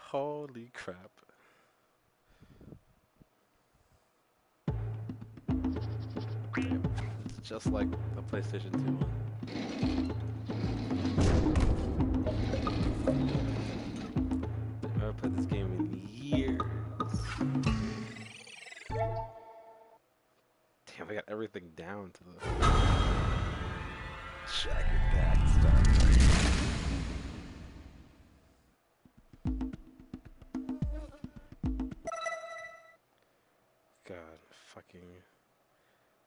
Holy crap. It's just like the PlayStation 2 one. I've never played this game in years. Damn, I got everything down to the jagged back stuff. God, fucking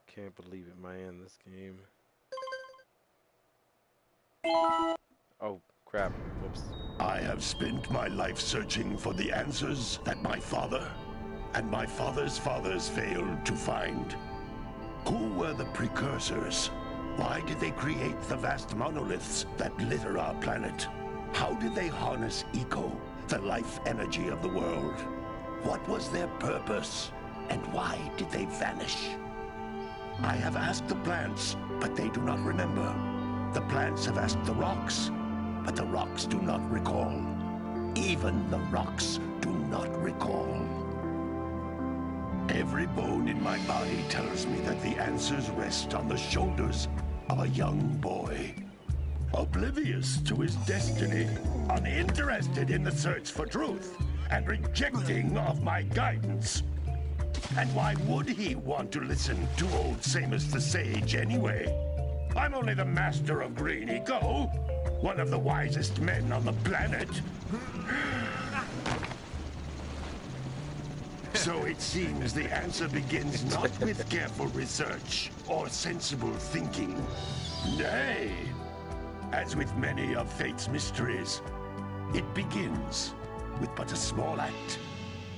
can't believe it, man, this game. Oh, crap. Whoops. I have spent my life searching for the answers that my father and my father's fathers failed to find. Who were the precursors? Why did they create the vast monoliths that litter our planet? How did they harness eco, the life energy of the world? What was their purpose? And why did they vanish? I have asked the plants, but they do not remember. The plants have asked the rocks, but the rocks do not recall. Even the rocks do not recall. Every bone in my body tells me that the answers rest on the shoulders of a young boy. Oblivious to his destiny, uninterested in the search for truth, and rejecting of my guidance. And why would he want to listen to old Samus the Sage anyway? I'm only the master of green eco, one of the wisest men on the planet. So it seems the answer begins not with careful research or sensible thinking. Nay, as with many of fate's mysteries, it begins with but a small act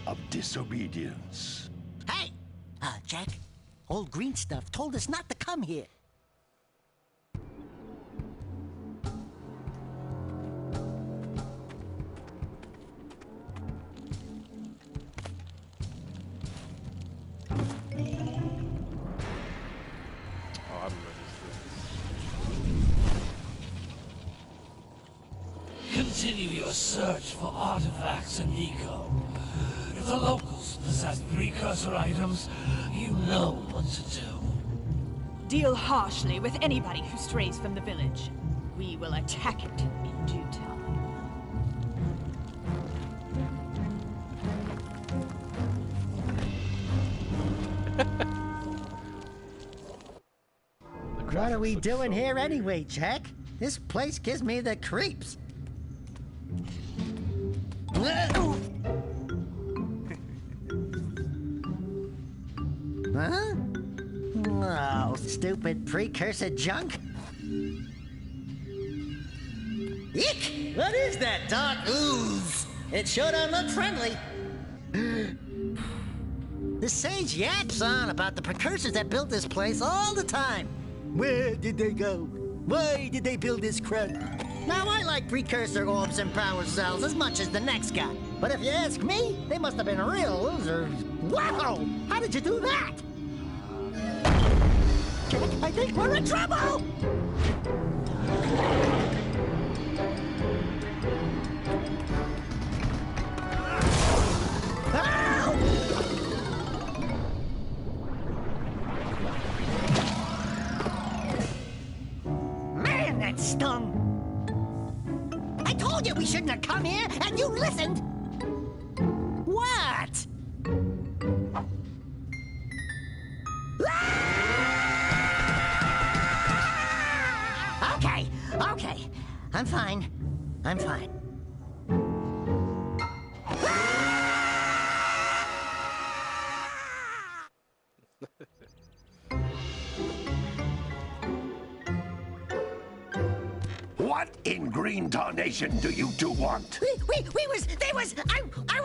of disobedience. Hey! Jack, old green stuff told us not to come here. Continue your search for artifacts and eco. If the locals possess precursor items, you know what to do. Deal harshly with anybody who strays from the village. We will attack it in due time. What are we doing here anyway, Jack? This place gives me the creeps. Huh? Oh, stupid precursor junk. Eek! What is that dark ooze? It sure don't look friendly. The sage yaps on about the precursors that built this place all the time. Where did they go? Why did they build this crud? Now, I like precursor orbs and power cells as much as the next guy. But if you ask me, they must have been real losers. Wow! How did you do that? I think we're in trouble! Man, that stung! I told you we shouldn't have come here, and you listened! What? Okay. I'm fine. What in green tarnation do you two want? I was...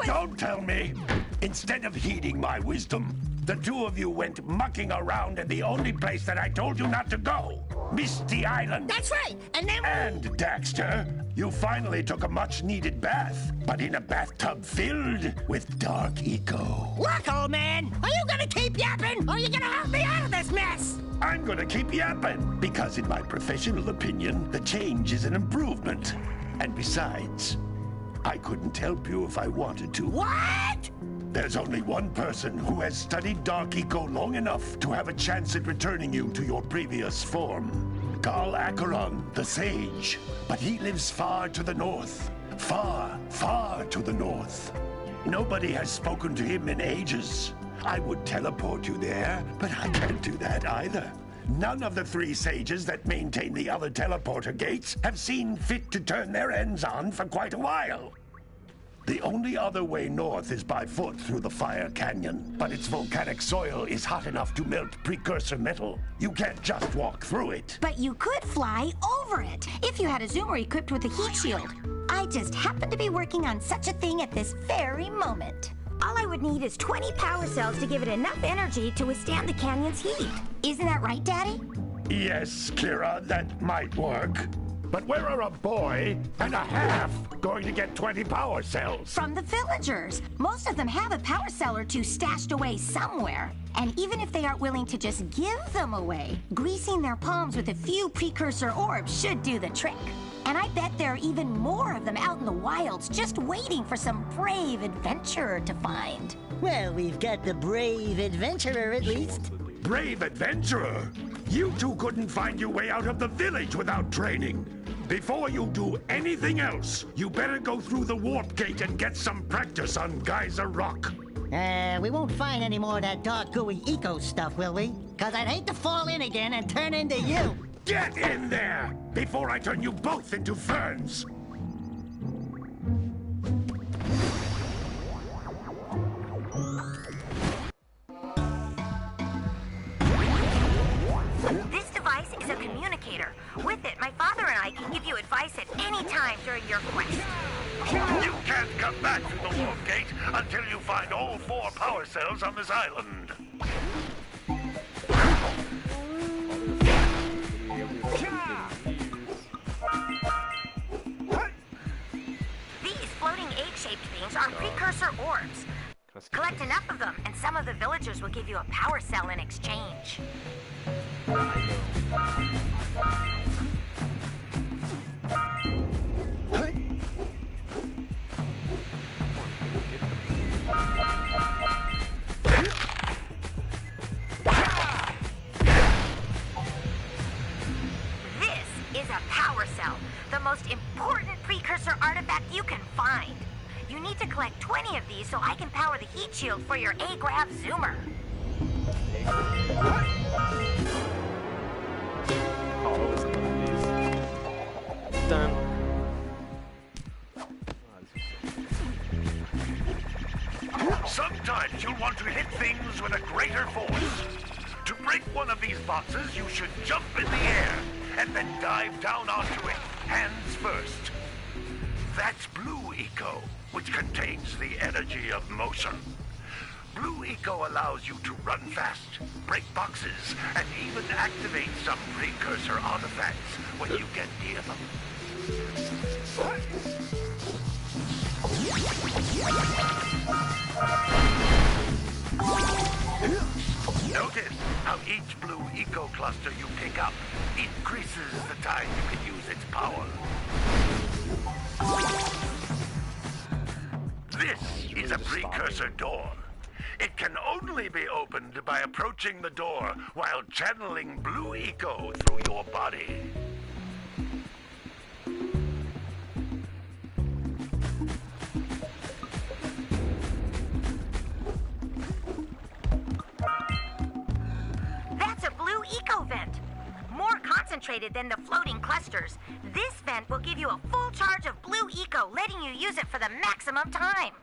Don't tell me! Instead of heeding my wisdom, the two of you went mucking around in the only place that I told you not to go. Misty Island. That's right, and then... And, Daxter, you finally took a much-needed bath, but in a bathtub filled with dark eco. Look, old man, are you gonna keep yapping, or are you gonna help me out of this mess? I'm gonna keep yapping, because in my professional opinion, the change is an improvement. And besides, I couldn't help you if I wanted to. What? There's only one person who has studied Dark Eco long enough to have a chance at returning you to your previous form. Carl Acheron, the Sage. But he lives far to the north. Far, far to the north. Nobody has spoken to him in ages. I would teleport you there, but I can't do that either. None of the 3 sages that maintain the other teleporter gates have seen fit to turn their ends on for quite a while. The only other way north is by foot through the Fire Canyon, but its volcanic soil is hot enough to melt precursor metal. You can't just walk through it. But you could fly over it if you had a zoomer equipped with a heat shield. I just happen to be working on such a thing at this very moment. All I would need is 20 power cells to give it enough energy to withstand the canyon's heat. Isn't that right, Daddy? Yes, Kira, that might work. But where are a boy and a half going to get 20 power cells? From the villagers. Most of them have a power cell or 2 stashed away somewhere. And even if they aren't willing to just give them away, greasing their palms with a few precursor orbs should do the trick. And I bet there are even more of them out in the wilds just waiting for some brave adventurer to find. Well, we've got the brave adventurer at least. Brave adventurer! You two couldn't find your way out of the village without training. Before you do anything else, you better go through the warp gate and get some practice on Geyser Rock. We won't find any more of that dark gooey eco stuff, will we? 'Cause I'd hate to fall in again and turn into you. Get in there before I turn you both into ferns. This device is a communicator. With it, my father and I can give you advice at any time during your quest. You can't come back through the warp gate until you find all 4 power cells on this island. These floating egg-shaped things are precursor orbs. Collect enough of them, and some of the villagers will give you a power cell in exchange. This is a power cell, the most important precursor artifact you can find. You need to collect 20 of these so I can power the heat shield for your A-Grav zoomer. Oh, listen to these. Done. Sometimes you'll want to hit things with a greater force. To break one of these boxes, you should jump in the air and then dive down onto it, hands first. That's Blue Eco, which contains the energy of motion. Blue Eco allows you to run fast, break boxes, and even activate some precursor artifacts when you get near them. Notice how each Blue Eco cluster you pick up increases the time you can use its power. This is a precursor door. It can only be opened by approaching the door while channeling Blue Eco through your body. That's a Blue Eco vent. More concentrated than the floating clusters. This vent will give you a full charge of Blue Eco, letting you use it for the maximum time.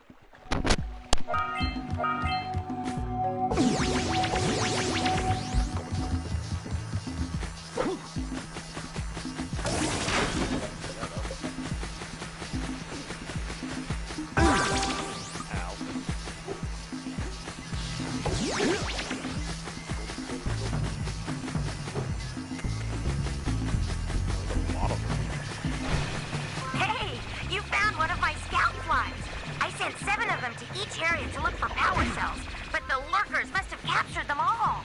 Hey, you found one of my scout flies. I sent 7 of them to each area to look for power cells, but the lurkers must have captured them all.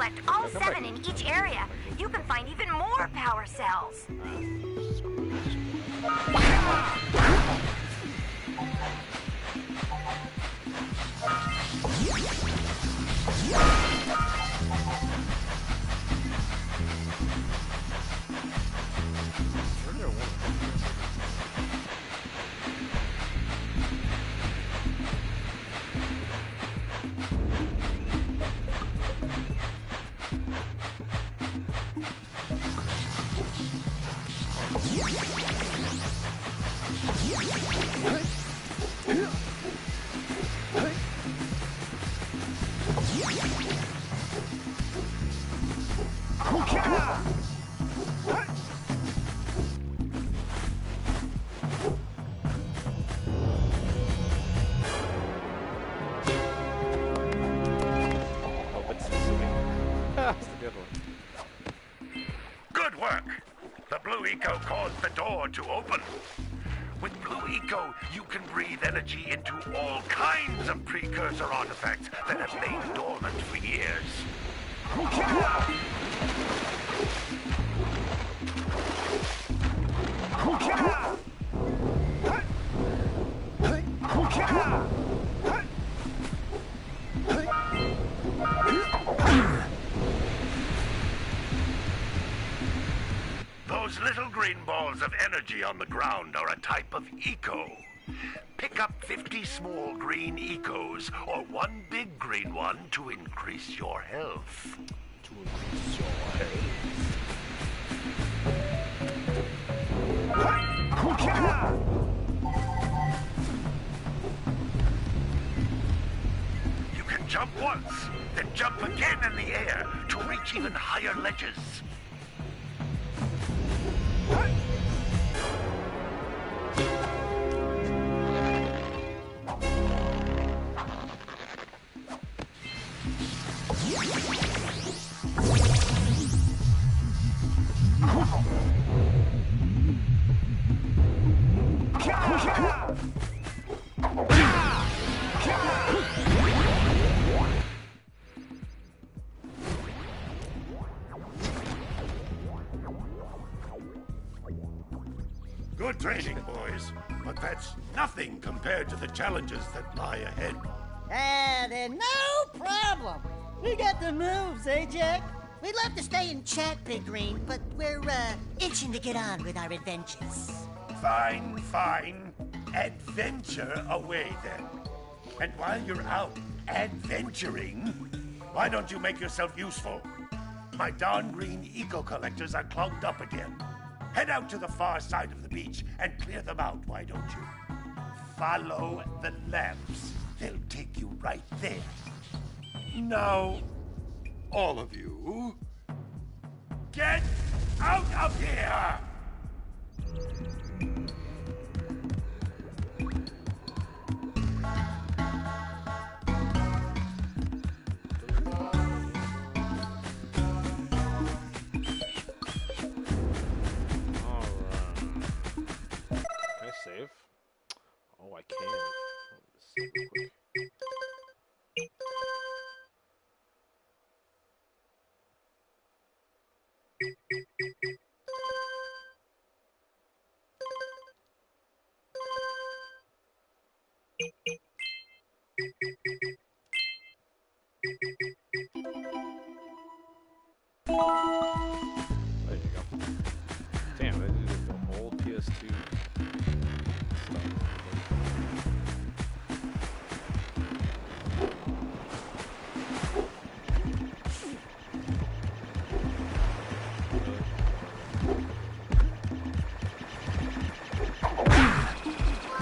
collect all 7 in each area, you can find even more power cells. Good work! The Blue Eco caused the door to open. With Blue Eco, you can breathe energy into all kinds of precursor artifacts that have lain dormant for years. Those little green balls of energy on the ground are a type of eco. Pick up 50 small green ecos or one big green one to increase your health. To increase your health. You can jump once, then jump again in the air to reach even higher ledges. Good training, boys, but that's nothing compared to the challenges that lie ahead. Then no problem. We got the moves, eh, Jack? We'd love to stay and chat, Big Green, but we're, itching to get on with our adventures. Fine, fine. Adventure away, then. And while you're out adventuring, why don't you make yourself useful? My darn green eco-collectors are clogged up again. Head out to the far side of the beach and clear them out, why don't you? Follow the lamps. They'll take you right there. Now, all of you, get out of here! Save? Oh, I can. Oh, this is so quick. There you go. Damn, this is the old PS2.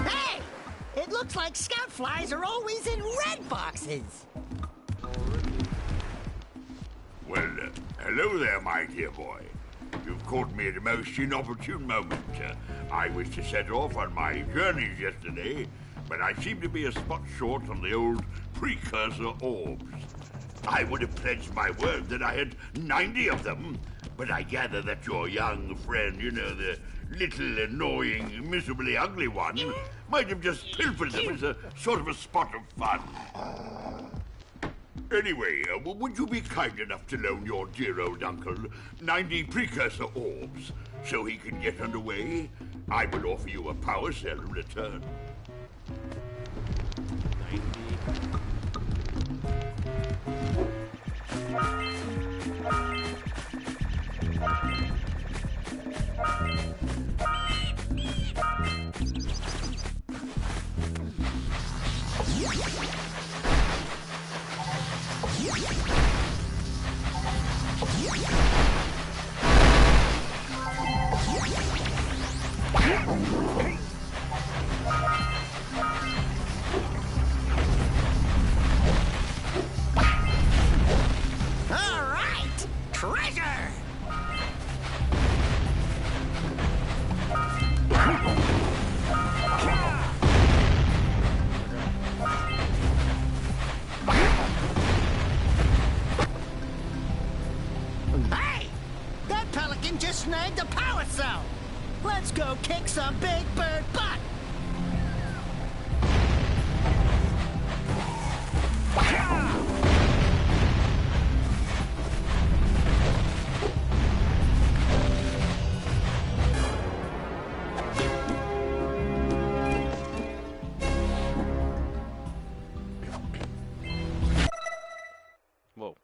Hey! It looks like scout flies are always in red boxes. Well, hello there, my dear boy. You've caught me at a most inopportune moment. I was to set off on my journeys yesterday, but I seem to be a spot short on the old precursor orbs. I would have pledged my word that I had 90 of them, but I gather that your young friend, you know, the little annoying, miserably ugly one, might have just pilfered them as a sort of a spot of fun. Anyway, would you be kind enough to loan your dear old uncle 90 precursor orbs so he can get underway? I will offer you a power cell in return. 90. All right! Treasure! Hey! That pelican just snagged a power cell! Let's go kick some big bird butt! Whoa.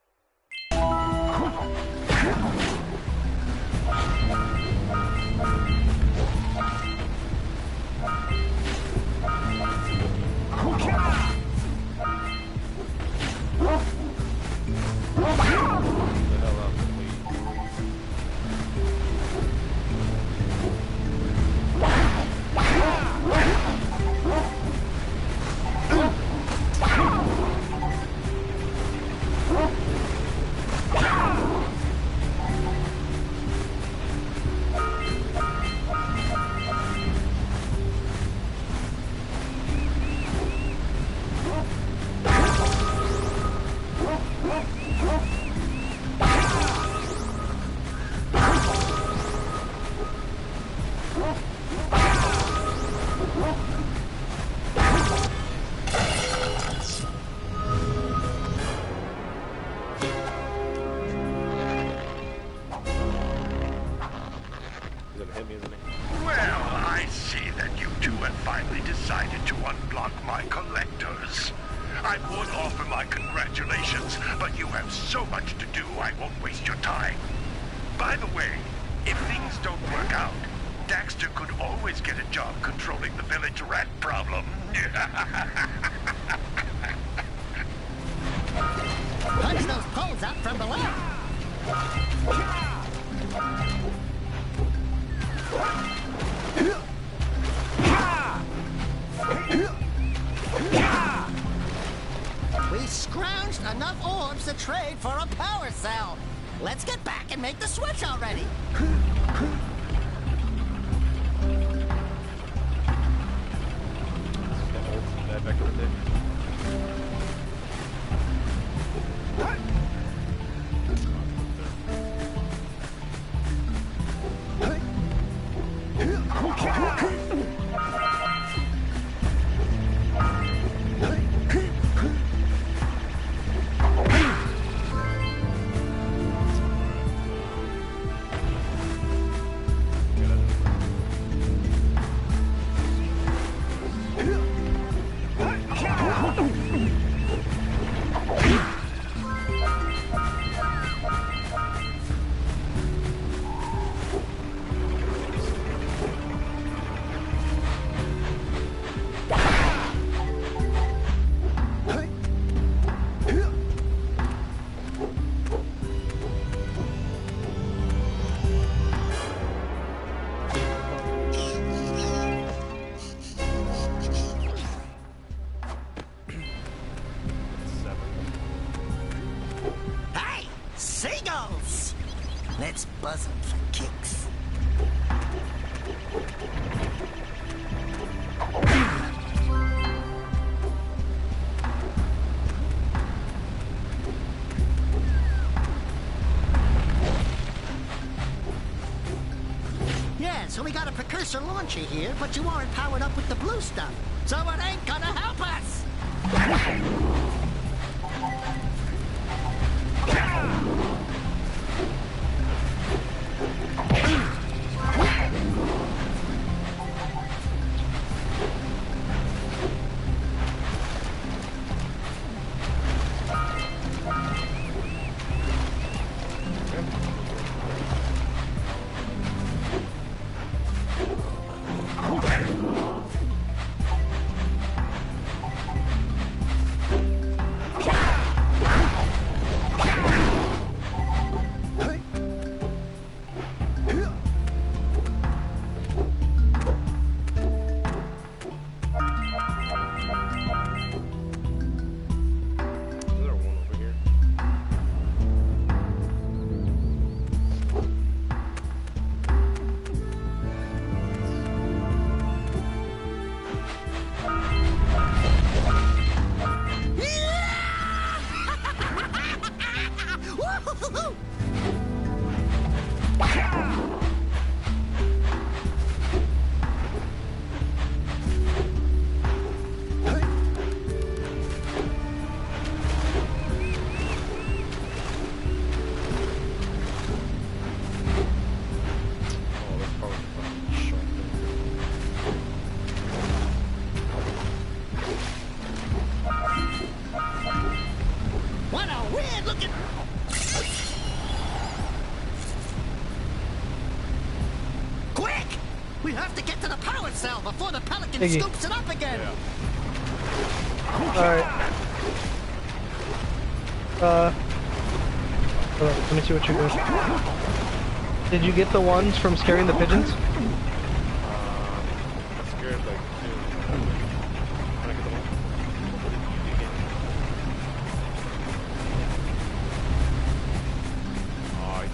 Well, I see that you two have finally decided to unblock my collectors. I would offer my congratulations, but you have so much to do, I won't waste your time. By the way, if things don't work out, Daxter could always get a job controlling the village rat problem. Punch those poles out from below! We scrounged enough orbs to trade for a power cell. Let's get back and make the switch already. Back over there. Hey! Seagulls! Let's buzz them for kicks. Yeah, so we got a precursor launcher here, but you aren't powered up with the blue stuff, so it ain't gonna help us! We have to get to the power cell before the pelican Iggy. scoops it up again. Alright. Hold on, let me see what you're doing. Did you get the ones from scaring the pigeons? I scared like two. Can I get the one? Oh,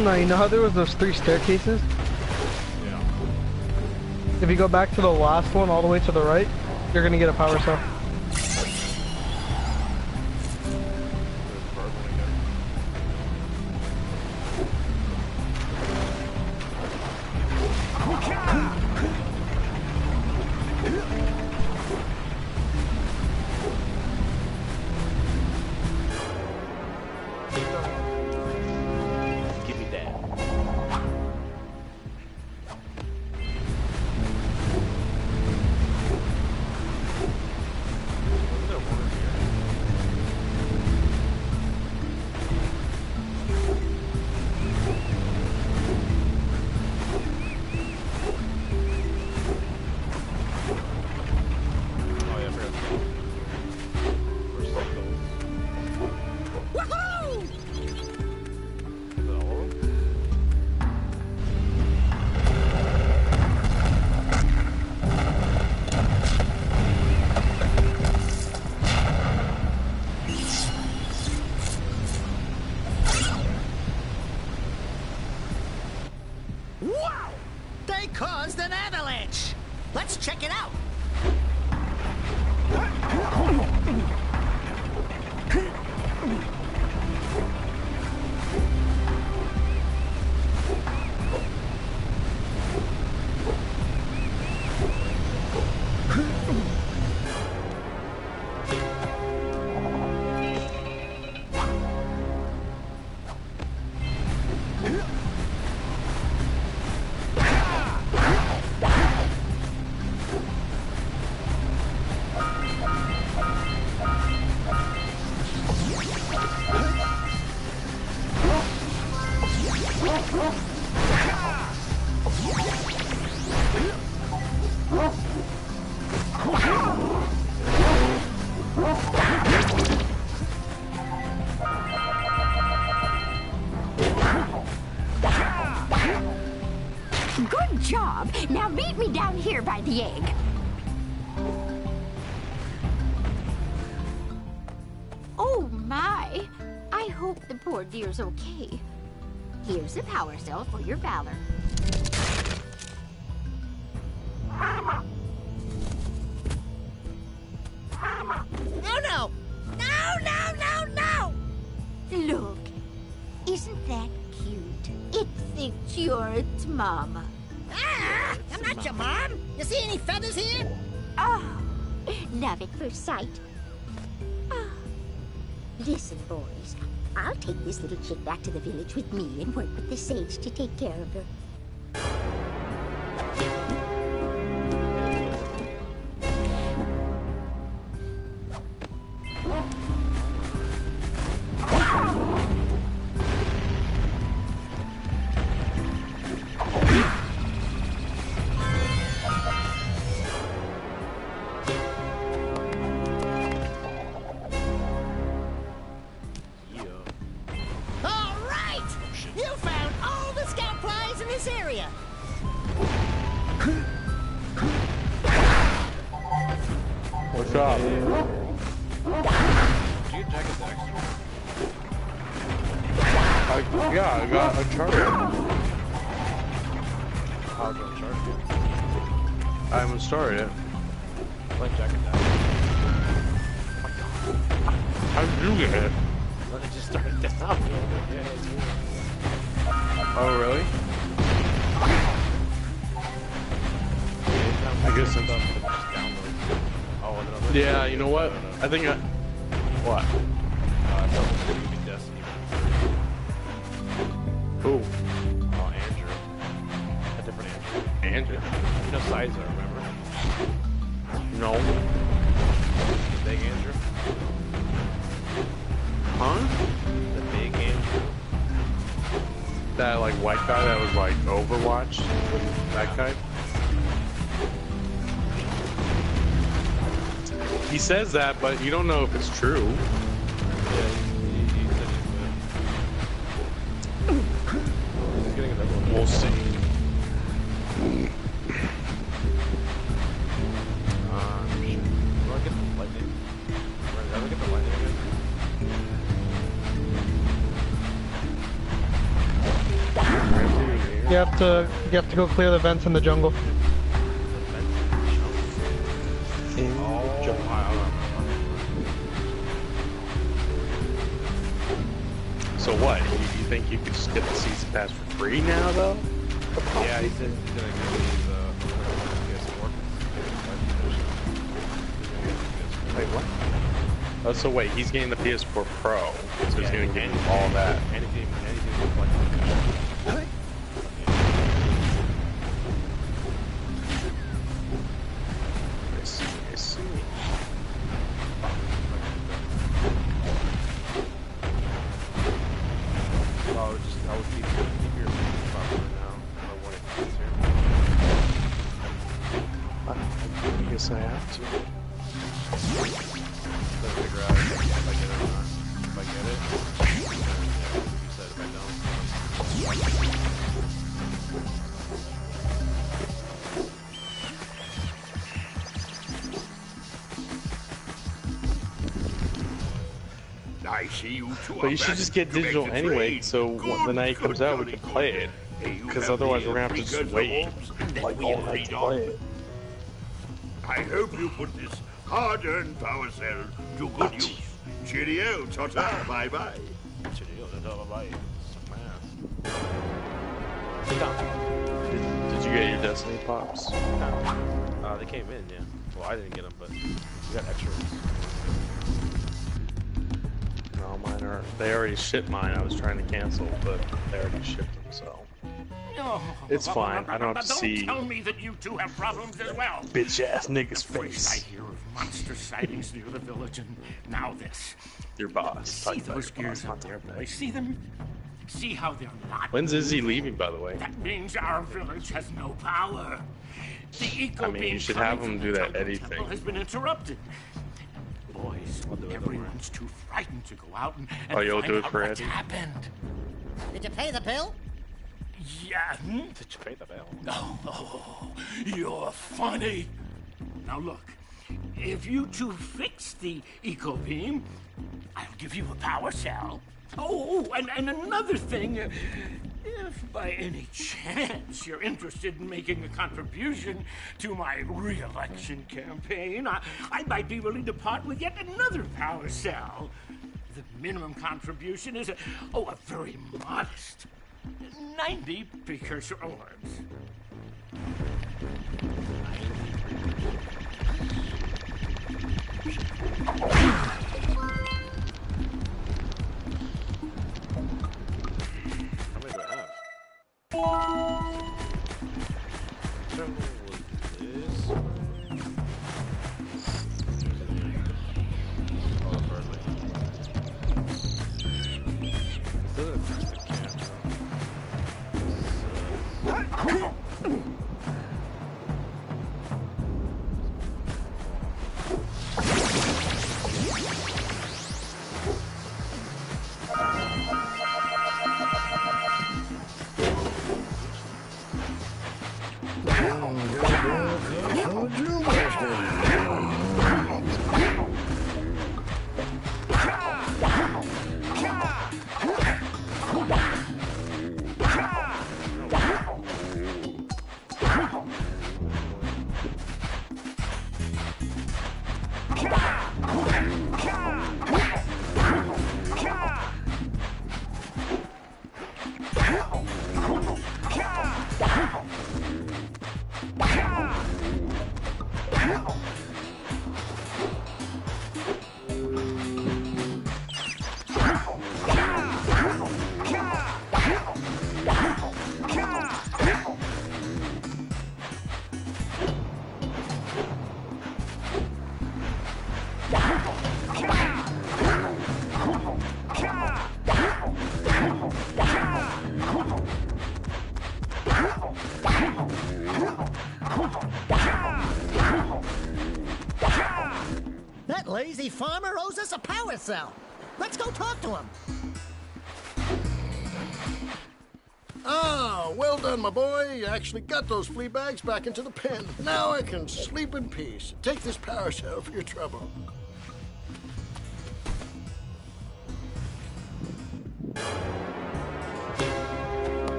Now, you know how there was those 3 staircases? yeah. If you go back to the last one all the way to the right, you're gonna get a power cell. Give me that. Wasn't there one in here? Oh yeah, I forgot. Where's some of those? Woohoo! Is that all of them? Wow! They caused an avalanche! Let's check it out! Good job. Now meet me down here by the egg. Oh my. I hope the poor dear's okay. Here's a power cell for your valor. You're Mama. Ah! I'm not your mom. You see any feathers here? Oh, love at first sight. Oh. Listen, boys. I'll take this little chick back to the village with me and work with the sage to take care of her. What's up? Yeah, I got a charger. How do I charge it? I haven't started it. Like Jack and Dax. How did you get it? Let it just start it down. Oh, really? I guess I'm done. Yeah, you know what? I think I... What? Who? Oh, Andrew. A different Andrew. Andrew? You know Sizer, remember? No. The big Andrew? Huh? The big Andrew? That, like, white guy that was, like, Overwatch? That guy? He says that, but you don't know if it's true. Yeah, he said he's getting another one. We'll see. Do I get the lightning? Did I get the lightning again? Yeah. You have to go clear the vents in the jungle. So what? You think you could just get the season pass for free now, though? Yeah, he said he's gonna give me the PS4. Wait, what? Oh, so wait, he's getting the PS4 Pro, so he's gonna get all that. Anything like I see. I would keep your spot for now. I don't want it to I guess I have to. to figure out if I get it or not. If I get it, then yeah, you said if I don't. I see you two. But you should just get digital anyway, so when the night comes out, we can play it. Because otherwise, we're gonna have to just wait like all night to play it. I hope you put this hard-earned power cell to good use. Cheerio, ta-ta, bye-bye. Cheerio, ta-ta, bye-bye. Did you get your Destiny pops? They came in, yeah. Well, I didn't get them, but we got extra ones. No, mine are. They already shipped mine. I was trying to cancel, but they already shipped them, so. It's fine. I don't have to see. Don't tell me that you two have problems as well. Bitch ass nigga's First I face. hear of monster sightings near the village, and now this. Your boss. See those gears up there, boys? See them? See how they're not. When's Izzy leaving, by the way? That means our village has no power. The eco I mean, you should have them do that Eddie thing. has been interrupted. Boys, everyone's too frightened to go out and you'll find do it out for what's Eddie? happened. Did you pay the bill? Yeah. Did you pay the bill? Oh, you're funny. Now look, if you two fix the eco beam, I'll give you a power cell. Oh, and another thing, if by any chance you're interested in making a contribution to my re-election campaign, I might be willing to part with yet another power cell. The minimum contribution is a very modest 90 precursor orbs. That lazy farmer owes us a power cell. Let's go talk to him. Ah, well done, my boy. You actually got those flea bags back into the pen. Now I can sleep in peace. Take this power cell for your trouble.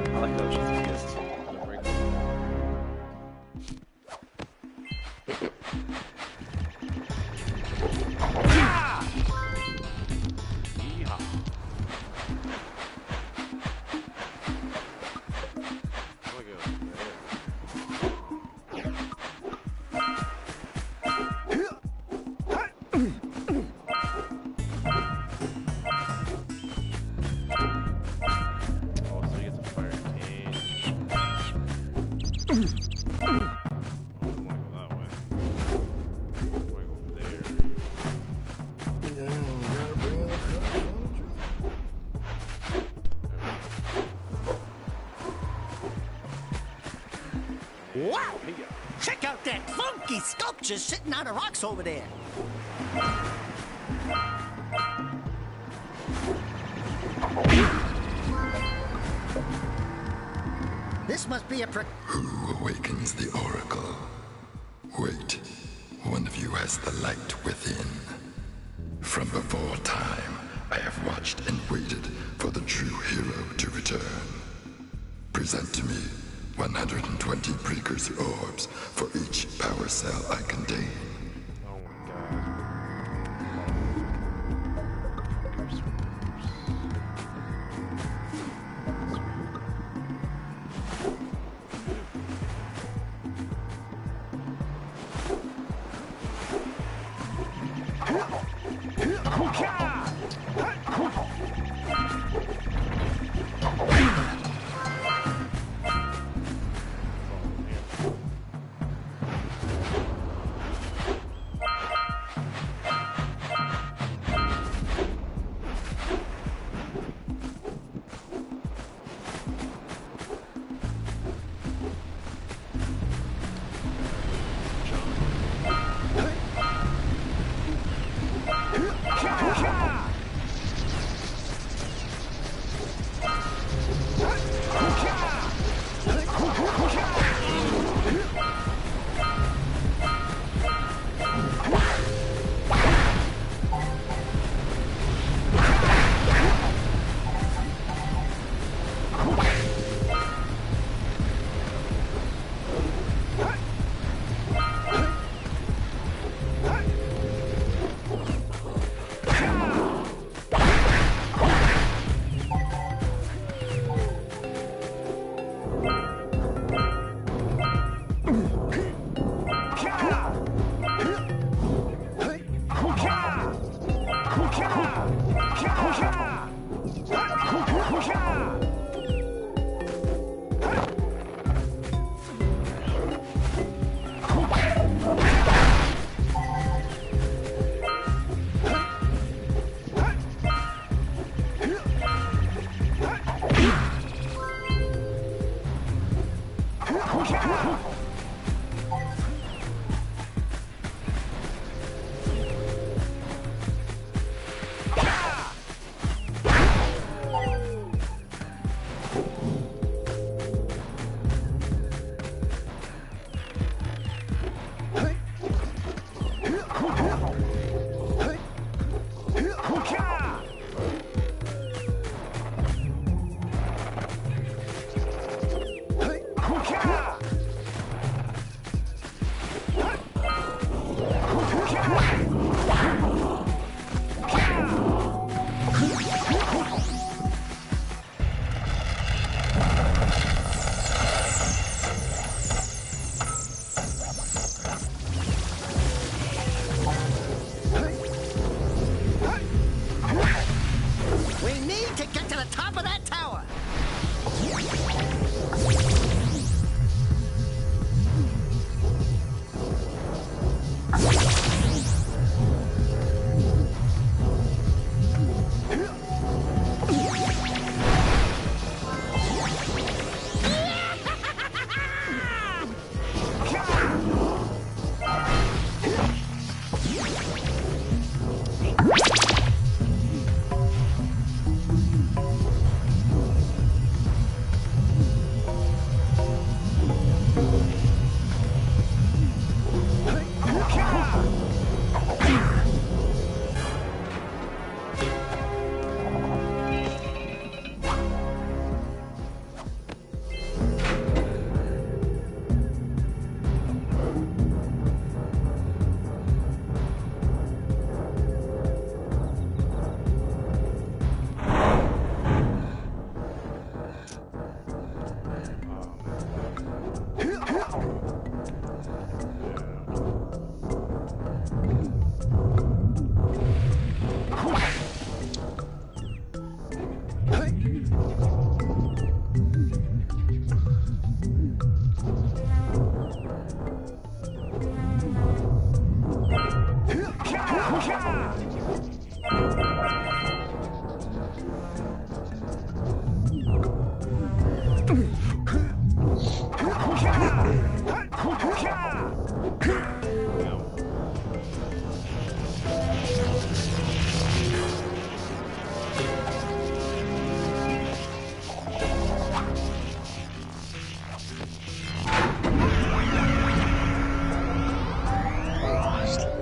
I like those gifts. Wow! Check out that funky sculpture sitting on the rocks over there. This must be a Who awakens the oracle? Wait, one of you has the light within. From before time, I have watched and waited for the true hero to return. Present to me 120 precursor orbs for each power cell I contain. Oh my god.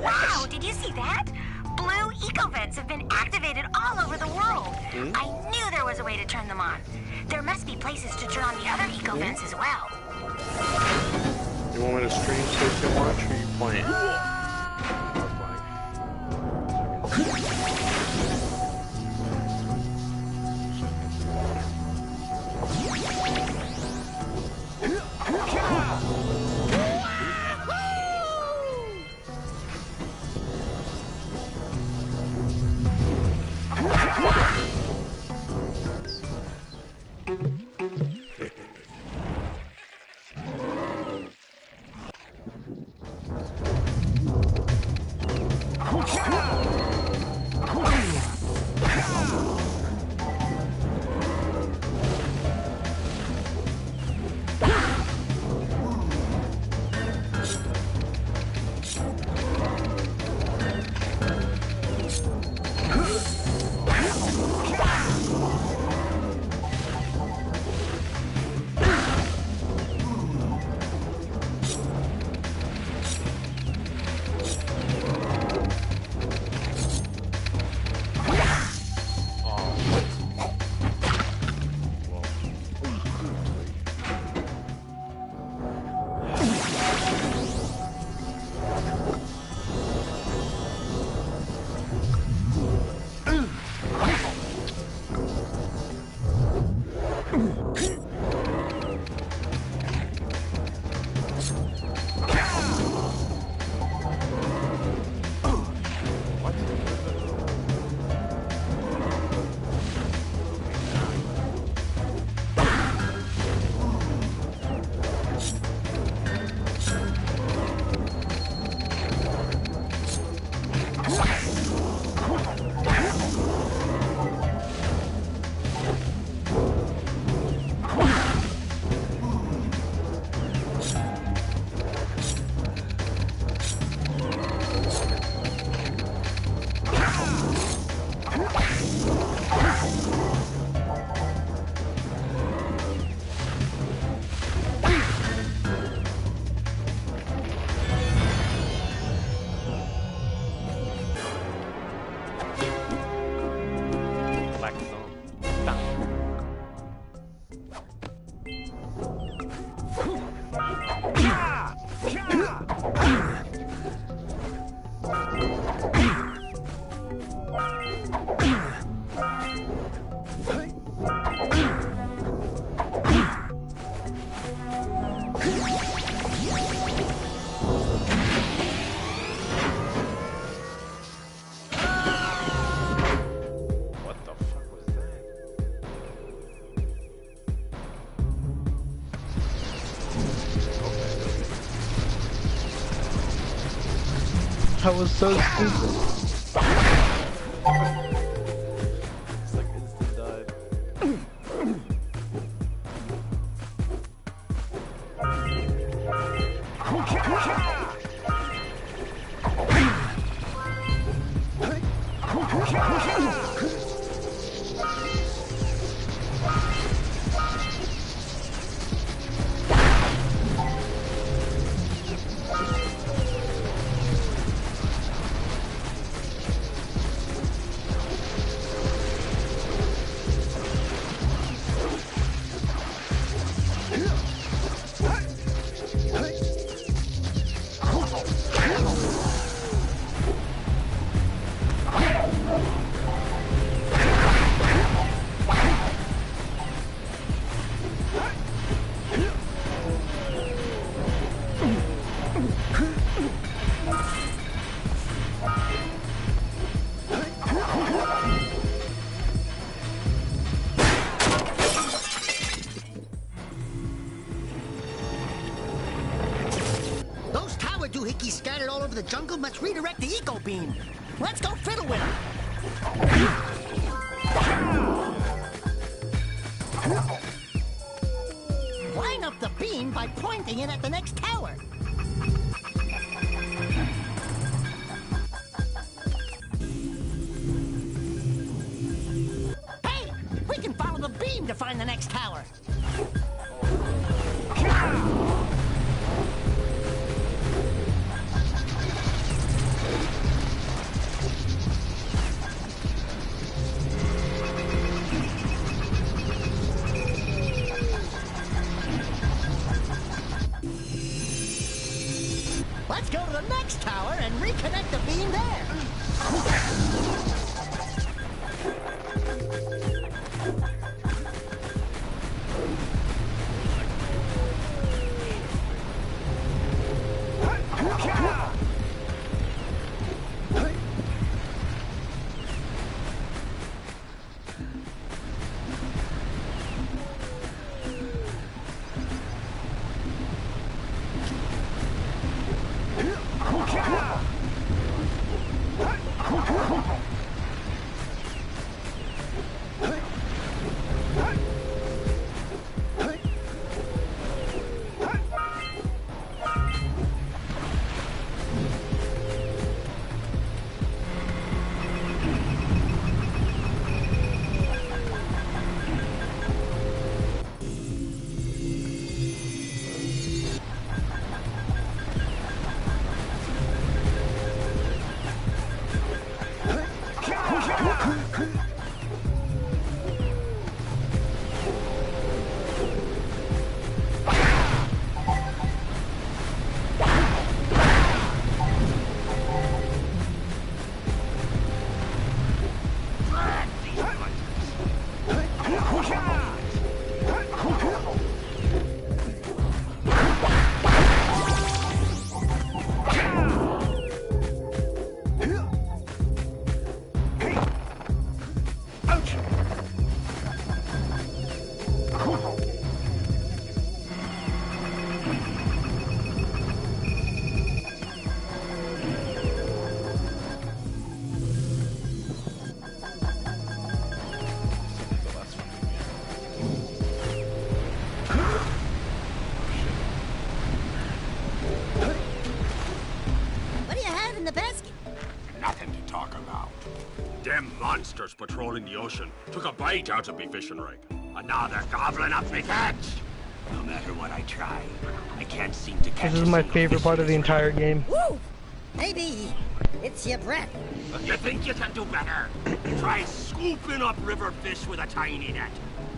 Wow, did you see that? Blue eco-vents have been activated all over the world. I knew there was a way to turn them on. There must be places to turn on the other eco-vents as well. You want me to stream so you can watch, or are you playing? That was so stupid. It's like instant died. doohickeys scattered all over the jungle must redirect the eco beam. Let's go fiddle with them. Line up the beam by pointing it at the next tower. Hey, we can follow the beam to find the next tower. Let's go to the next tower and reconnect the beam there. Monsters patrolling the ocean took a bite out of me fishing rig. And now they're gobbling up me catch. No matter what I try, I can't seem to catch. This is my favorite part of the entire game. Woo! Maybe it's your breath. You think you can do better? Try scooping up river fish with a tiny net.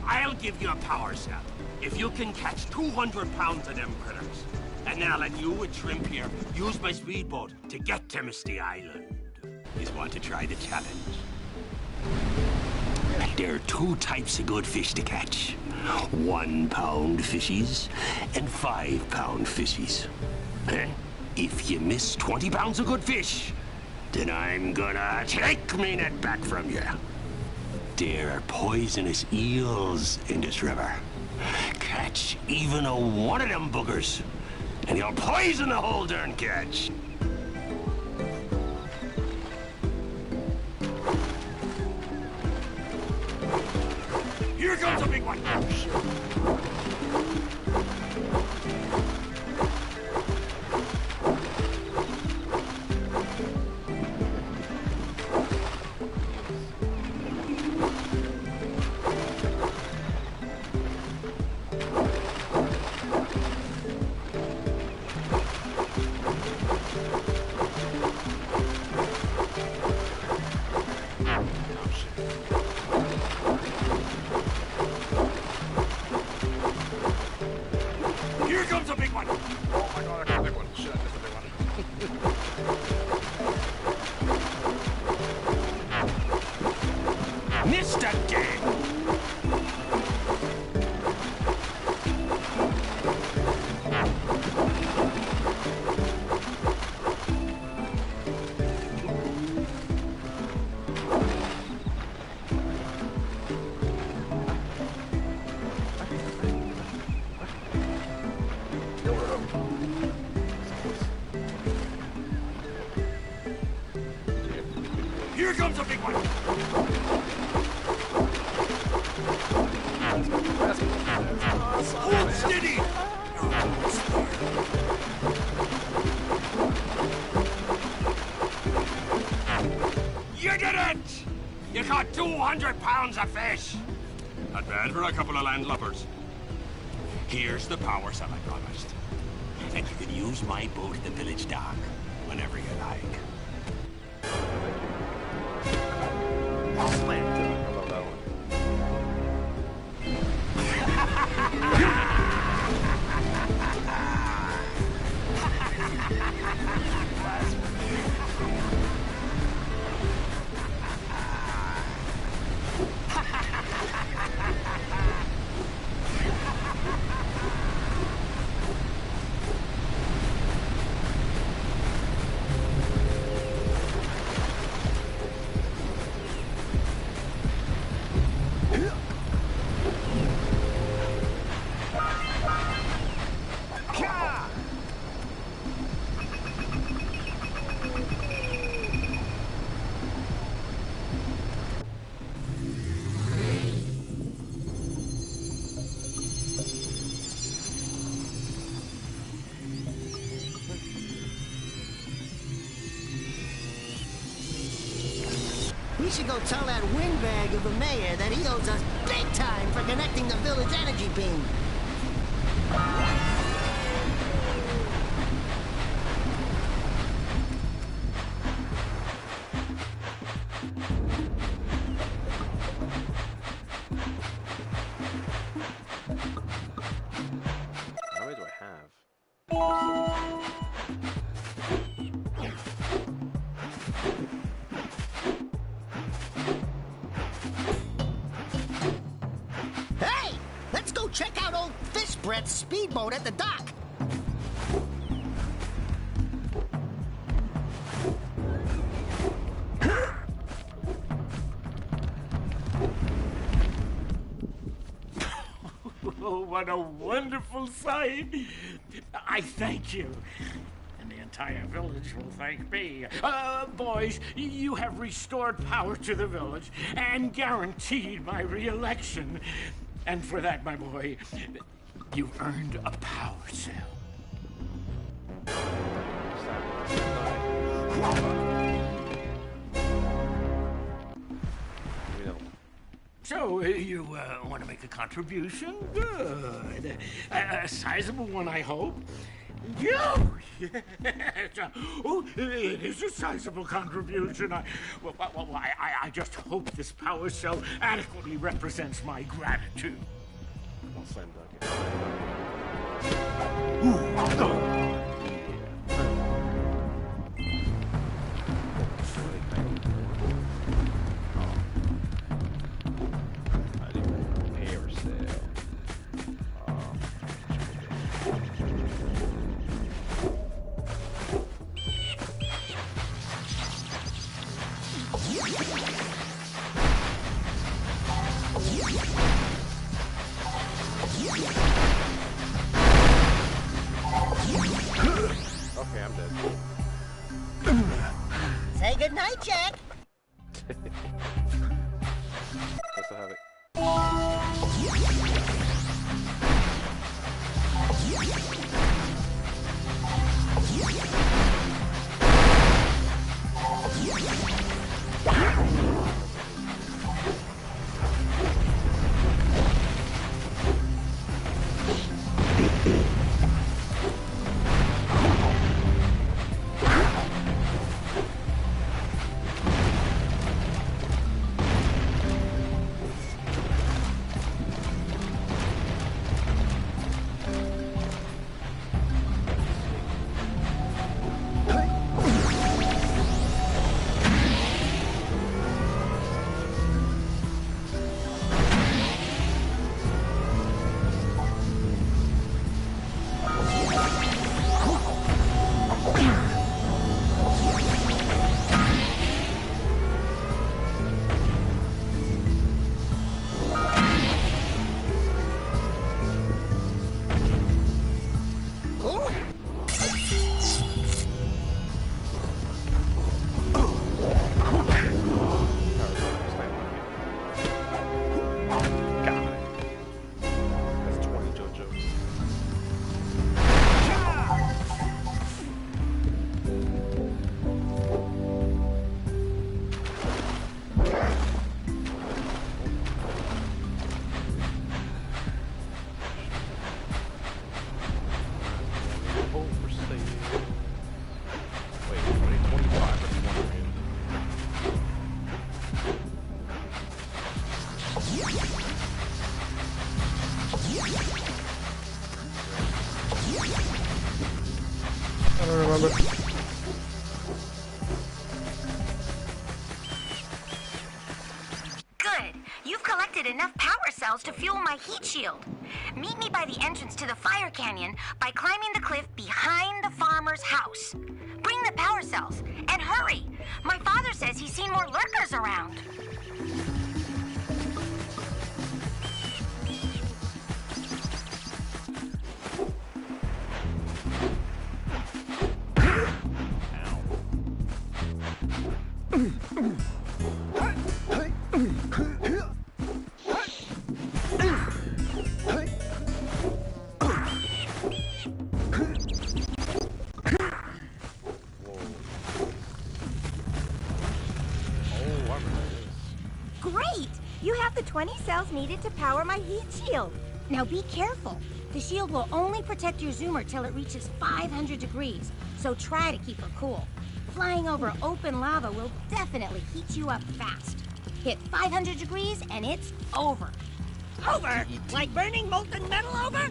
I'll give you a power cell if you can catch 200 pounds of them critters. And then I'll let you and Shrimp here use my speedboat to get to Misty Island. You want to try the challenge? There are 2 types of good fish to catch. 1-pound fishies and 5-pound fishies. If you miss 20 pounds of good fish, then I'm gonna take me net back from you. There are poisonous eels in this river. Catch even a one of them boogers, and you'll poison the whole darn catch. Here comes a big one. Here comes a big one. Oh my god, that's a big one. Shit, that's a big one. Missed again. Here comes a big one. Hold steady. You did it! You caught 200 pounds of fish. Not bad for a couple of landlubbers. Here's the power cell I promised. And you can use my boat at the village dock whenever you like. Slam dunk. I love that one. We should go tell that windbag of a mayor that he owes us big time for connecting the village energy beam. How many do I have? Hey! Let's go check out old Fish Brett's speedboat at the dock. Oh, what a wonderful sight! I thank you. And the entire village will thank me. Boys, you have restored power to the village and guaranteed my re-election. And for that, my boy, you've earned a power cell. So, you want to make a contribution? Good. A sizable one, I hope. Yes. Oh, it is a sizable contribution. I just hope this power cell adequately represents my gratitude. I'll slam dunk it. Ooh. Okay, I'm dead. Say goodnight, Jack. Guess I have it. I don't remember. Good. You've collected enough power cells to fuel my heat shield. Meet me by the entrance to the fire canyon by climbing the cliff behind the farmer's house. Bring the power cells, and hurry! My father says he's seen more lurkers around. Great! You have the 20 cells needed to power my heat shield. Now be careful. The shield will only protect your zoomer till it reaches 500 degrees, so try to keep her cool. Flying over open lava will definitely heat you up fast. Hit 500 degrees and it's over. Over? Like burning molten metal over?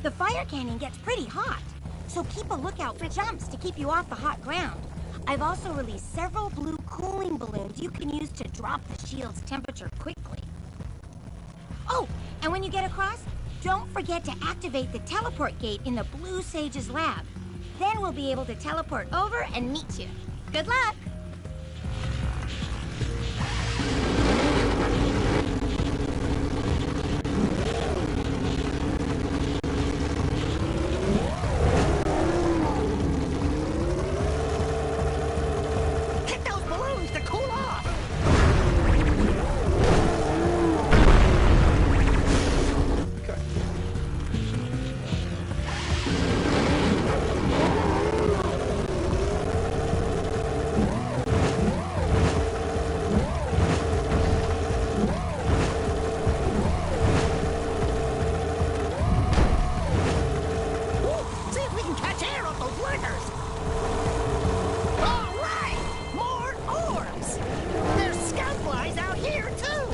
The fire canyon gets pretty hot, so keep a lookout for jumps to keep you off the hot ground. I've also released several blue cooling balloons you can use to drop the shield's temperature quickly. Oh, and when you get across, don't forget to activate the teleport gate in the Blue Sage's lab. Then we'll be able to teleport over and meet you. Good luck! Hit those balloons to cool off! See if we can catch air off those lurkers! All right! More orbs! There's scout flies out here, too!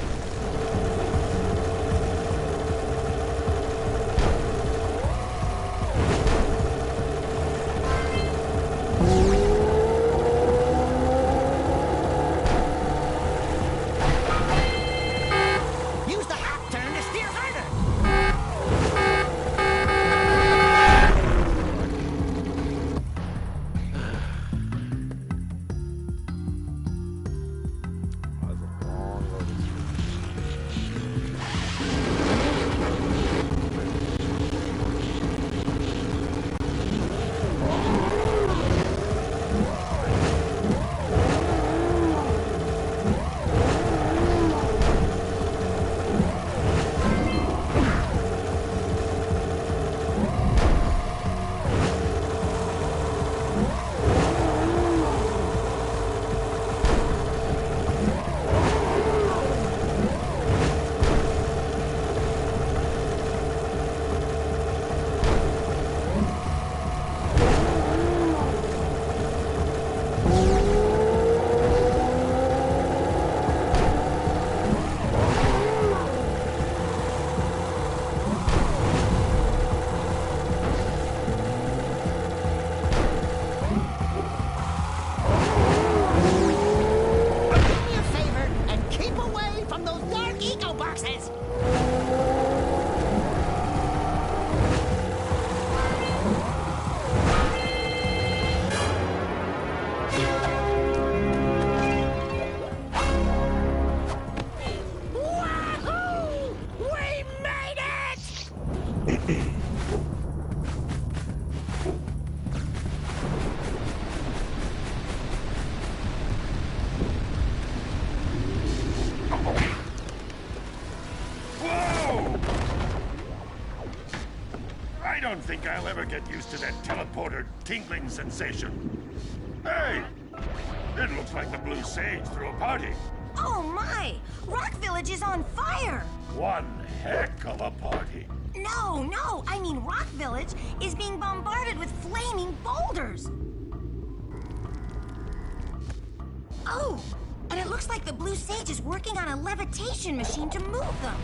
Use the hop turn to steer harder! think I'll ever get used to that teleporter tingling sensation. Hey! It looks like the Blue Sage threw a party. Oh my! Rock Village is on fire! One heck of a party. No, I mean Rock Village is being bombarded with flaming boulders. Oh, and it looks like the Blue Sage is working on a levitation machine to move them.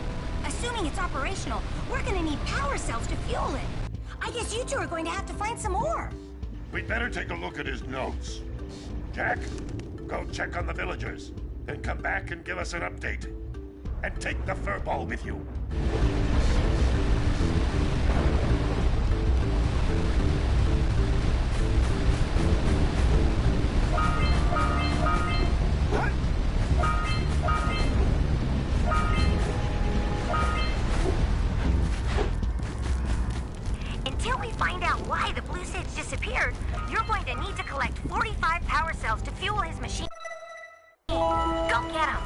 Assuming it's operational, we're gonna need power cells to fuel it. I guess you two are going to have to find some more. We'd better take a look at his notes. Jack, go check on the villagers. Then come back and give us an update. And take the fur ball with you. Until we find out why the Blue Sage disappeared, you're going to need to collect 45 power cells to fuel his machine. Go get them!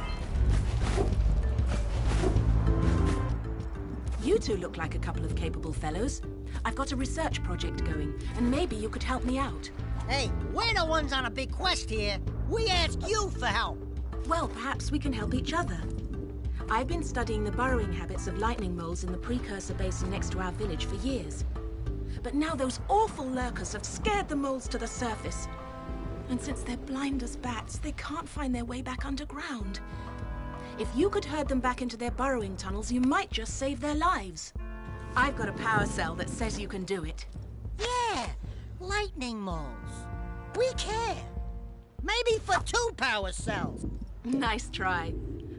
You two look like a couple of capable fellows. I've got a research project going, and maybe you could help me out. Hey, we're the ones on a big quest here. We ask you for help. Well, perhaps we can help each other. I've been studying the burrowing habits of lightning moles in the precursor basin next to our village for years. But now those awful lurkers have scared the moles to the surface. And since they're blind as bats, they can't find their way back underground. If you could herd them back into their burrowing tunnels, you might just save their lives. I've got a power cell that says you can do it. Yeah, lightning moles. We care. Maybe for 2 power cells. Nice try.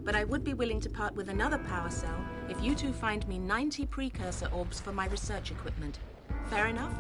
But I would be willing to part with another power cell if you two find me 90 precursor orbs for my research equipment. Fair enough?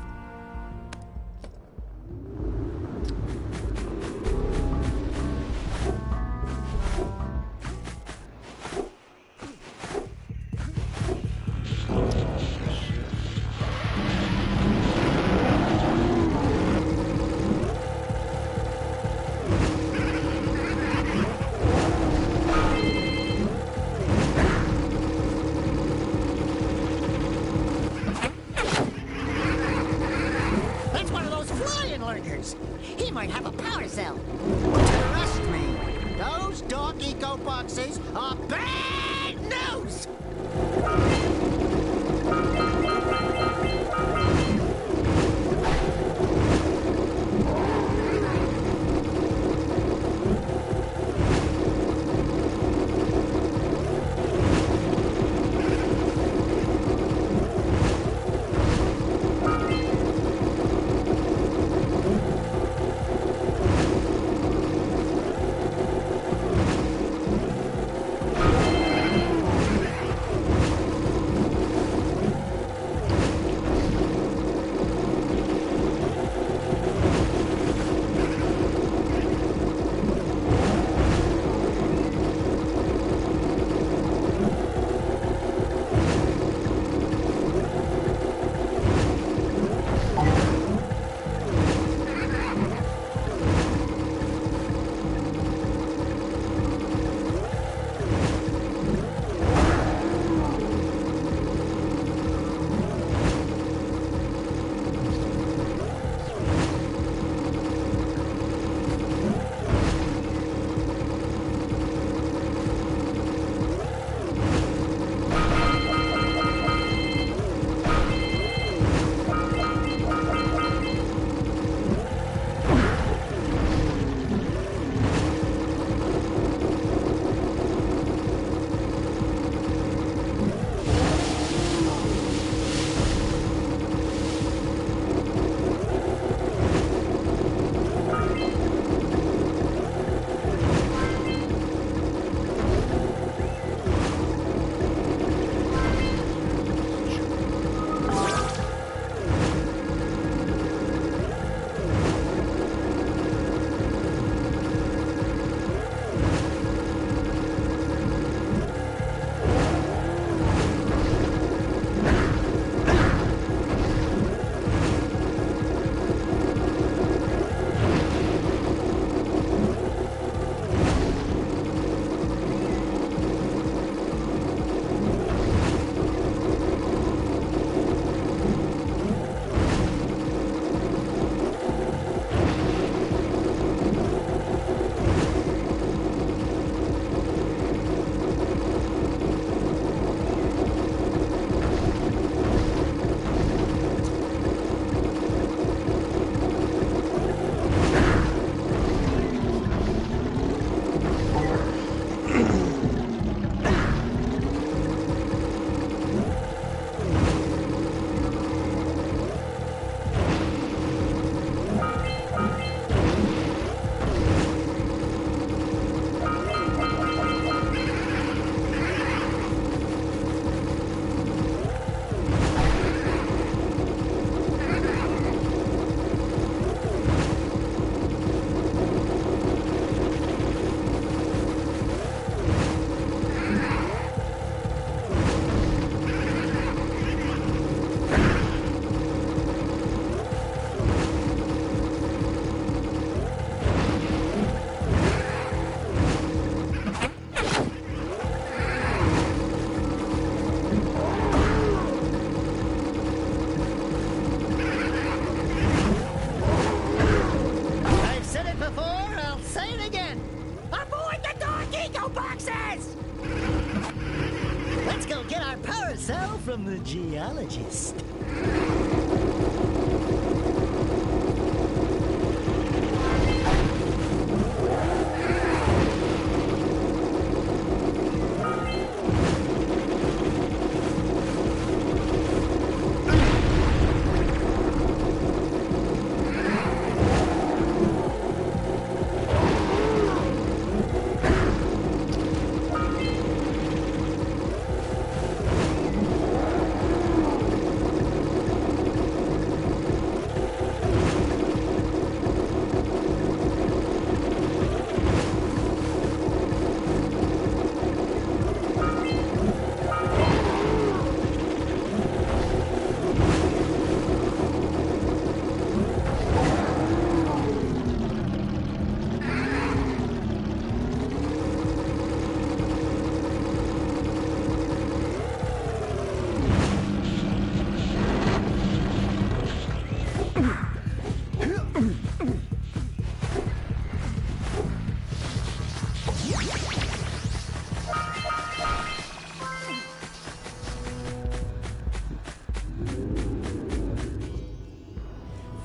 That's one of those flying lurkers. He might have a power cell. Trust me, those dark eco boxes are bad news! from the geologist.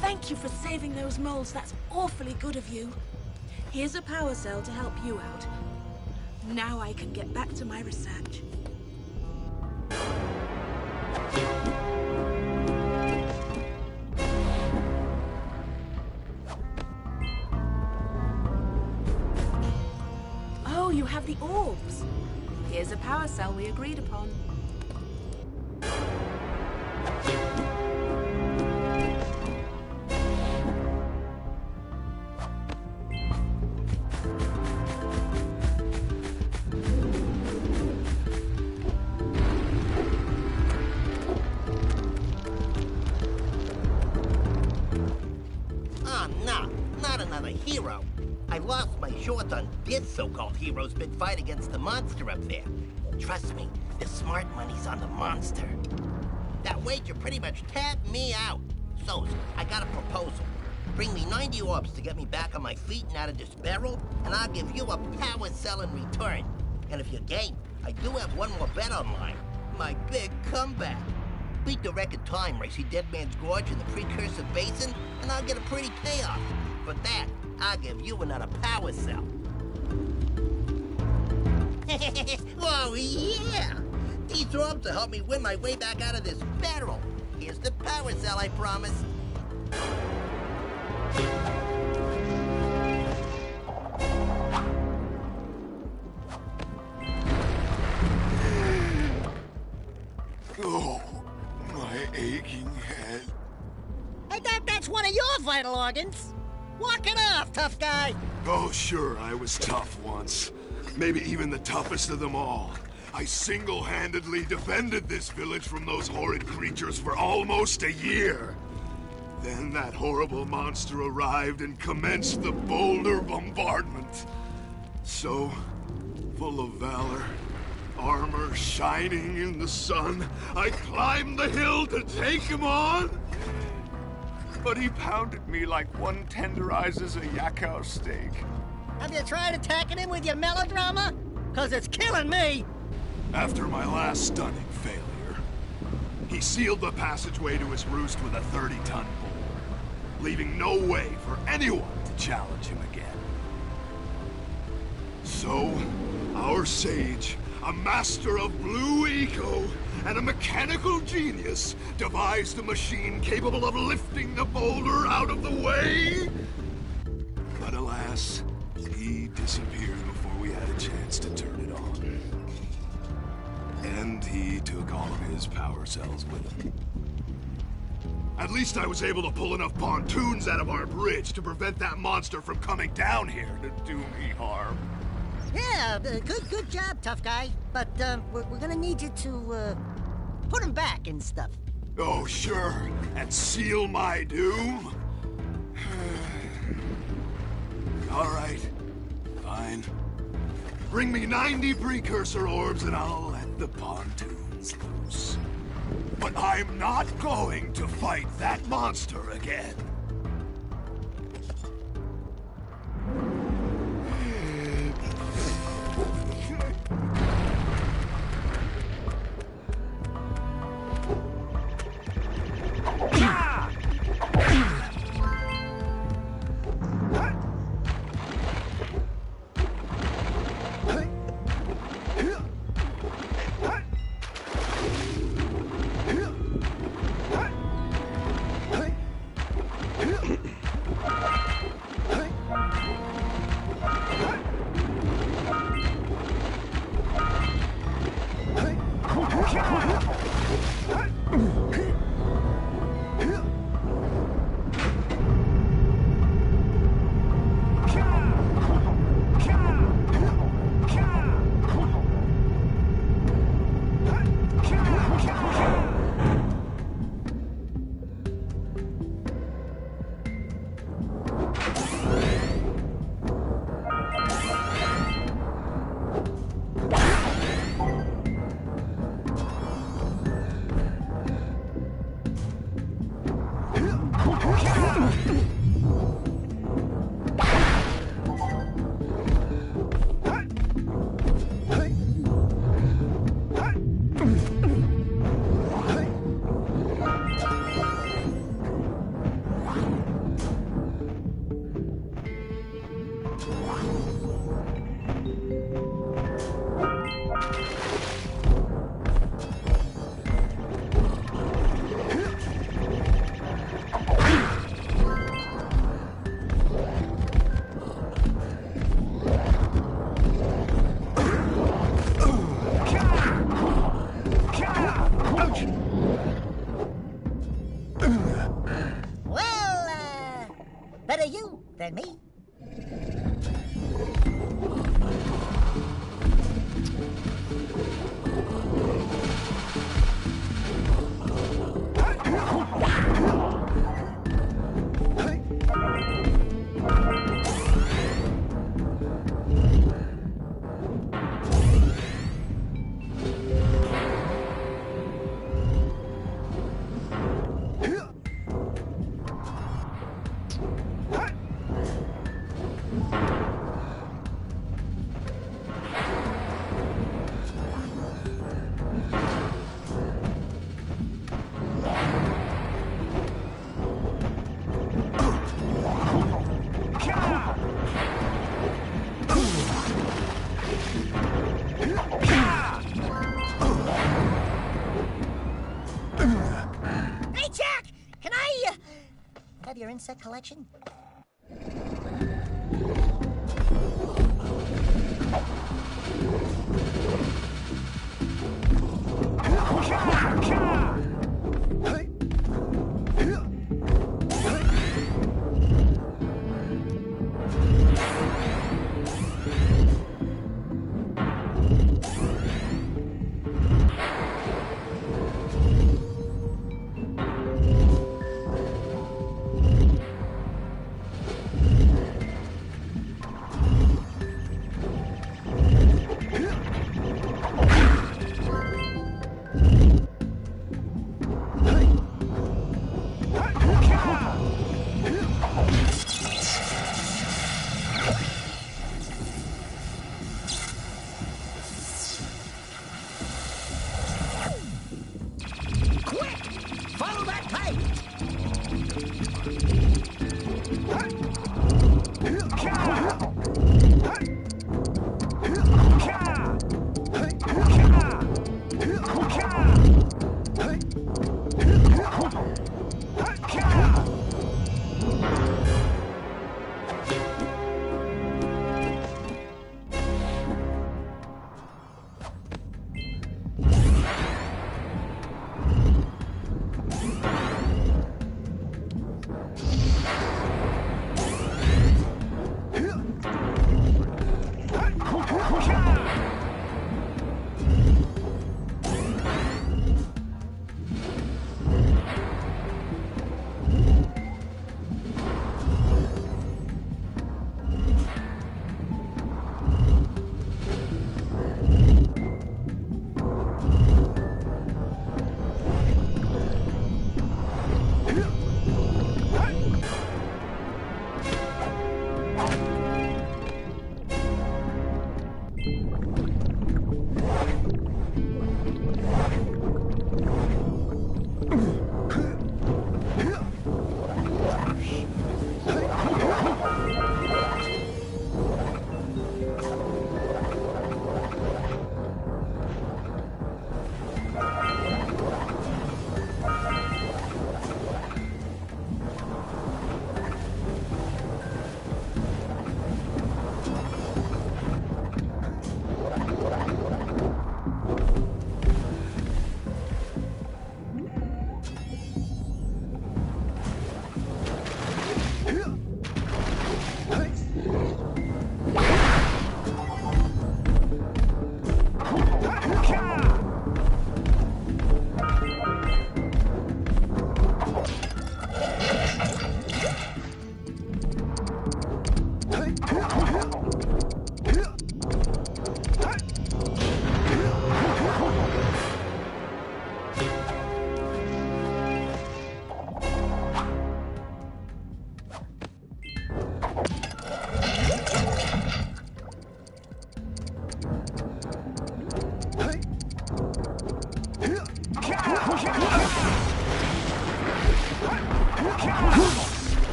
Thank you for saving those moles. That's awfully good of you. Here's a power cell to help you out. Now I can get back to my research. Oh, you have the orbs. Here's a power cell we agreed upon. Oh, no, not another hero. I lost my shorts on this so-called hero's big fight against the monster up there. Trust me, the smart money's on the monster. That wager pretty much tapped me out. So, I got a proposal. Bring me 90 orbs to get me back on my feet and out of this barrel, and I'll give you a power cell in return. And if you're game, I do have one more bet online. My big comeback. Beat the record time racing Dead Man's Gorge in the Precursor Basin, and I'll get a pretty payoff. For that, I'll give you another power cell. Oh, yeah! These orbs will help me win my way back out of this barrel. Here's the power cell I promised. Oh, my aching head. I thought that's one of your vital organs. Walk it off, tough guy. Oh, sure, I was tough once. Maybe even the toughest of them all. I single-handedly defended this village from those horrid creatures for almost a year. Then that horrible monster arrived and commenced the boulder bombardment. So, full of valor, armor shining in the sun, I climbed the hill to take him on. But he pounded me like one tenderizes a yakao steak. Have you tried attacking him with your melodrama? 'Cause it's killing me. After my last stunning failure, he sealed the passageway to his roost with a 30-ton boulder, leaving no way for anyone to challenge him again. So, our sage, a master of blue eco and a mechanical genius, devised a machine capable of lifting the boulder out of the way. But alas, he disappeared before we had a chance to turn it on. And he took all of his power cells with him. At least I was able to pull enough pontoons out of our bridge to prevent that monster from coming down here to do me harm. Yeah, good job, tough guy. But we're gonna need you to put him back and stuff. Oh, sure. And seal my doom? All right. Fine. Bring me 90 precursor orbs and I'll let the pontoons loose. But I'm not going to fight that monster again. Better you than me. Hey, Jack! Can I, have your insect collection?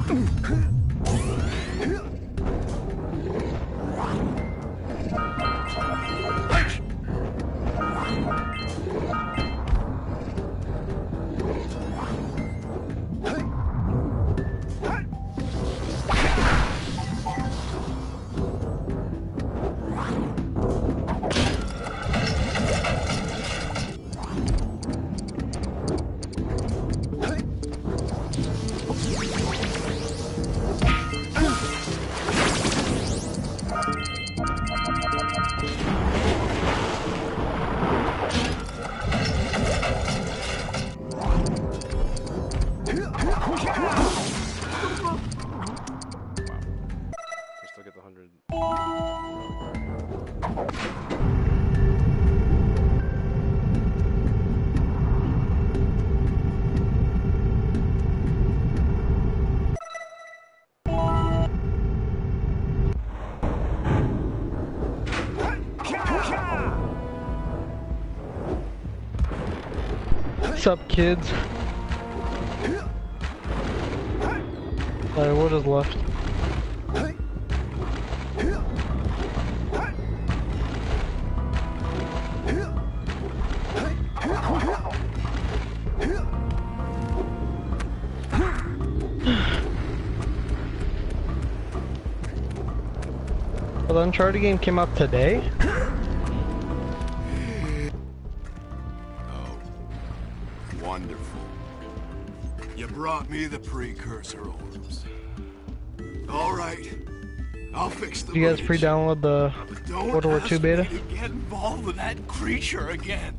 Still get the 100. What's up, kids? Alright, what is left? Well, the Uncharted game came out today? Oh, wonderful. You brought me the precursor orbs. All right, I'll fix the Did you guys bridge. pre-download the Don't World War ask II beta? me to get involved with that creature again.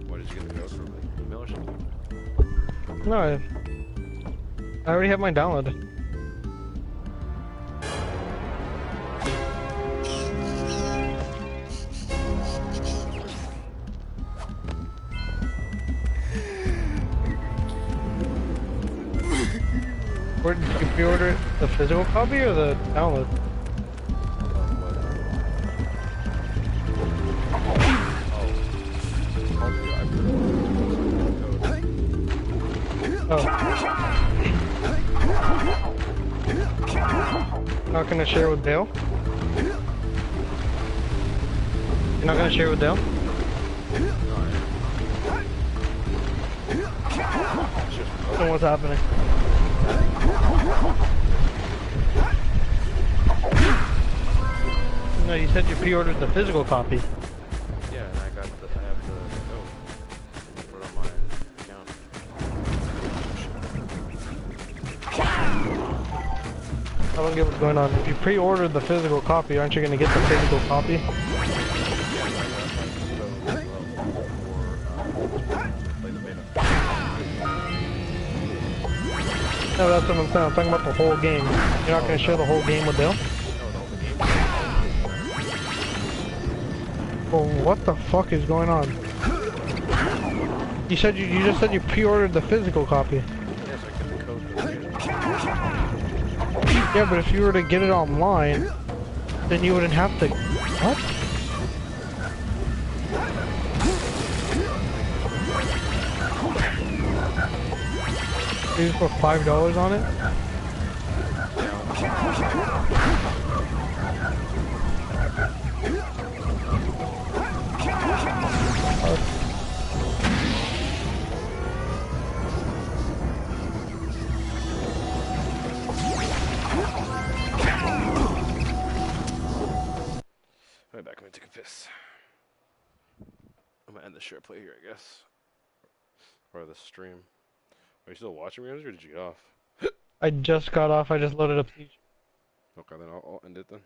What, did you get the code from the email or something? No, I already have mine downloaded. Where did you pre-order it? The physical copy or the download? Oh. Not gonna share with Dale? You're not gonna share with Dale? So what's happening? No, you said you pre-ordered the physical copy. Yeah, and I have the code. Put it on my account. I don't get what's going on. If you pre-ordered the physical copy, aren't you gonna get the physical copy? No, that's what I'm saying. I'm talking about the whole game. You're not gonna share the whole game with Dale? Well, what the fuck is going on? You said you just said you pre-ordered the physical copy. Yeah, but if you were to get it online, then you wouldn't have to. What? You just put $5 on it? Right back, I'm gonna take a piss. I'm gonna end the share play here, I guess. Or the stream. Are you still watching me, or did you get off? I just got off, I just loaded up. Okay, then I'll end it then.